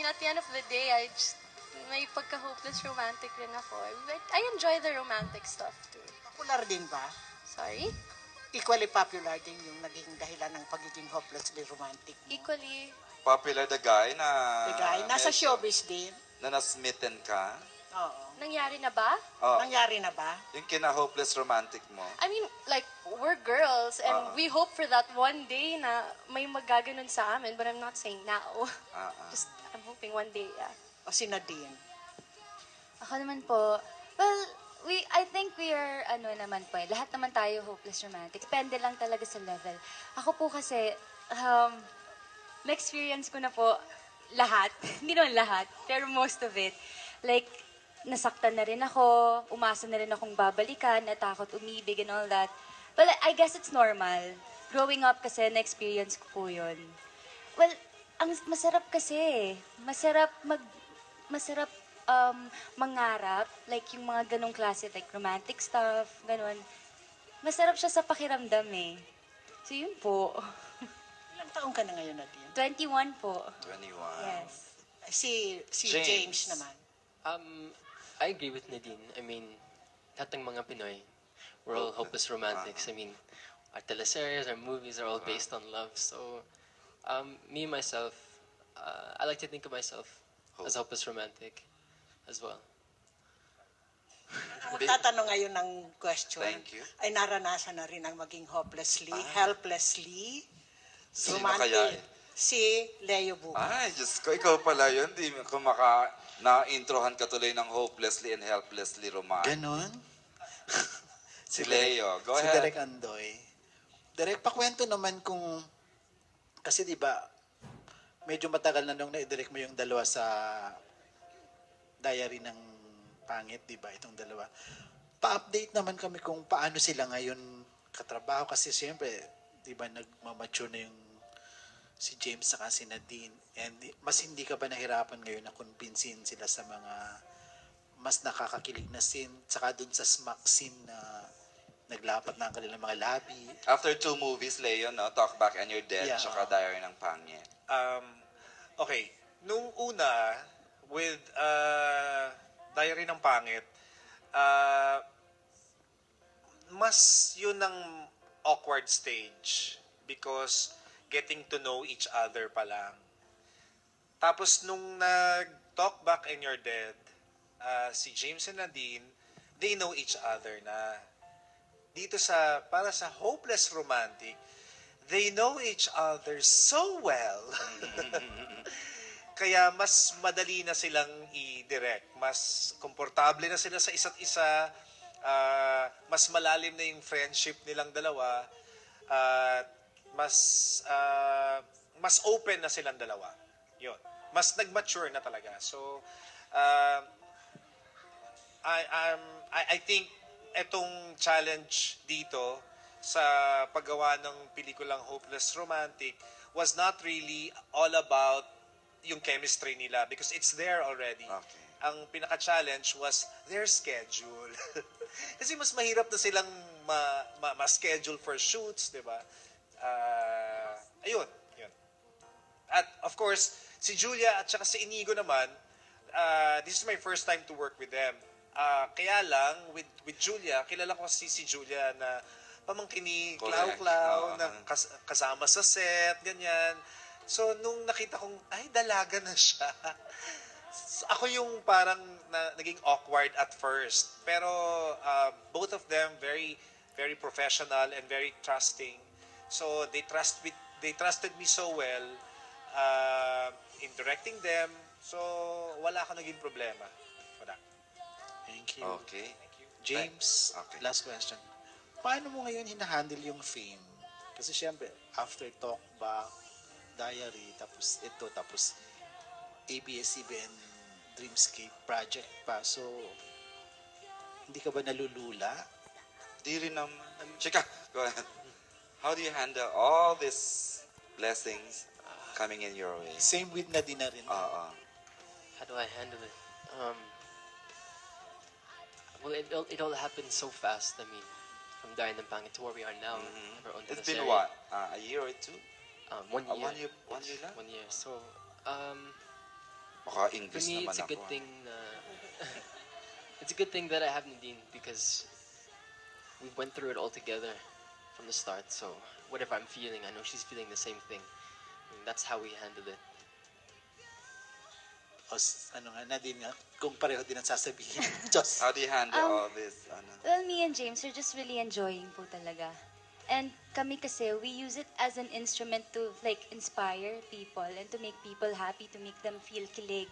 at the end of the day, may pagka-hopeless romantic rin ako. But I enjoy the romantic stuff too. Popular din ba? Sorry? Equally popular din yung naging dahilan ng pagiging hopelessly romantic mo. Equally. Popular the guy na... The guy, nasa medyo- showbiz din. Na nasmitten ka. Oo. Nangyari na ba? Oh, Nangyari na ba? yung kina-hopeless romantic mo. I mean, like, we're girls and we hope for that one day na may magaganon sa amin, but I'm not saying now. Just, I'm hoping one day, yeah. O si Nadine? Ako naman po, well, I think we are, lahat naman tayo hopeless romantic. Depende lang talaga sa level. Ako po kasi, na-experience ko na po lahat. Hindi naman lahat, pero most of it. Like, nasaktan na rin ako, umasa na rin akong babalikan, natakot umibig and all that. But I guess it's normal. Growing up kasi, na-experience ko po yun. Well, ang masarap kasi, masarap mangarap, like yung mga ganong klase, like romantic stuff, ganon. Masarap siya sa pakiramdam eh. So yun po. Ilang taong ka na ngayon, Nadine? 21 po. 21. Yes. Si James. James naman. I agree with Nadine. I mean, lahat ng mga Pinoy, we're all hopeless romantics. I mean, our teleseries, our movies are all based on love. So, me myself, I like to think of myself as a hopeless romantic as well. Ang tatanong ngayon ng question Thank you. ay naranasan na rin ang maging hopelessly, helplessly, Sino romantic. kaya eh? Si Leo Buka. Ay, Diyos ko, ikaw pala yun. Di ko na-introhan ka tuloy ng hopelessly and helplessly romantic. Ganon? Si Leo, go Si ahead. Derek Andoy. Derek, pakwento naman kung... Kasi di ba medyo matagal na nung na-direct mo yung dalawa sa Diary ng Pangit, di ba? Itong dalawa. Pa-update naman kami kung paano sila ngayon katrabaho. Kasi siyempre, di ba, nagmamature na yung si James saka si Nadine. And mas hindi ka ba nahirapan ngayon na kumpinsin sila sa mga mas nakakakilig na scene, saka dun sa smack scene na naglapat na ang kanilang mga labi. After 2 movies, Leo, no? Talk Back and You're Dead, Yeah. tsaka Diary ng Pangit. Okay. Nung una, with Diary ng Pangit, mas yun ang awkward stage because getting to know each other pa lang. Tapos nung nag-Talk Back and You're Dead, si James and Nadine, they know each other na. Dito para sa hopeless romantic, they know each other so well. Kaya mas madali na silang i-direct. Mas komportable na sila sa isa't isa. Mas malalim na yung friendship nilang dalawa. Mas open na silang dalawa. Yun. Mas nag-mature na talaga. So, I think etong challenge dito sa paggawa ng pelikulang Hopeless Romantic was not really all about yung chemistry nila because it's there already. Okay. Ang pinaka-challenge was their schedule. Kasi mas mahirap na silang ma-schedule for shoots, di ba? Ayun. At of course, si Julia at saka si Inigo naman, this is my first time to work with them. Kaya lang, with Julia, kilala ko si Julia na pamangkin ni Clau Correct. Clau, na kasama sa set, ganyan. So, nung nakita kong, ay, dalaga na siya. Ako yung parang naging awkward at first. Pero both of them very very professional and very trusting. So they trusted me so well in directing them. So wala akong naging problema. Wala. Thank you. Okay. James, Okay. last question. Paano mo ngayon hinahandle yung fame? Kasi syempre, after Talk Back, Diary, tapos ito, tapos ABS-CBN Dreamscape project pa. So, hindi ka ba nalulula? Di rin naman. Chika, go ahead. How do you handle all these blessings coming in your way? Same with Nadine na rin. How do I handle it? Well, it all happened so fast. I mean, from Diary ng Pangit to where we are now. We're on to It's the been series. what? A year or two? 1 year. 1 year? 1 year lang? 1 year. So, For English me, naman it's a ako. good thing. It's a good thing that I have Nadine because we went through it all together from the start. So whatever I'm feeling, I know she's feeling the same thing. And that's how we handled it. Ano nga, Nadine nga, kung pareho din ang sasabihin. Diyos. How do you handle all this? Well, me and James are just really enjoying po talaga. And kami kasi, we use it as an instrument to like inspire people and to make people happy, to make them feel kilig.